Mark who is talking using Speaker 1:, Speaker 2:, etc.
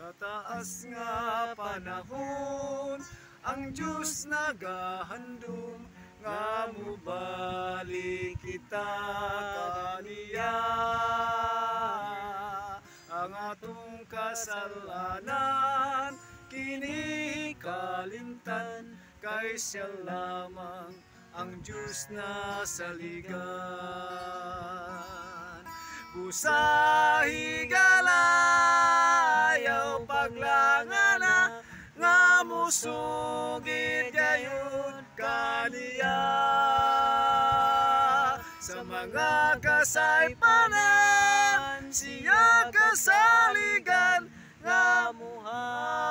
Speaker 1: Sa taas nga panahon, ang Diyos nagahandom, nga mubalik kita kaniya. Ang atong kasalanan, kini kalimtan, kay siya lamang ang Diyos na saligan. Busa higalayaw paglangana, nga musugid gayud kaniya. Sa mga kasaypanan, siya kasaligan, nga muha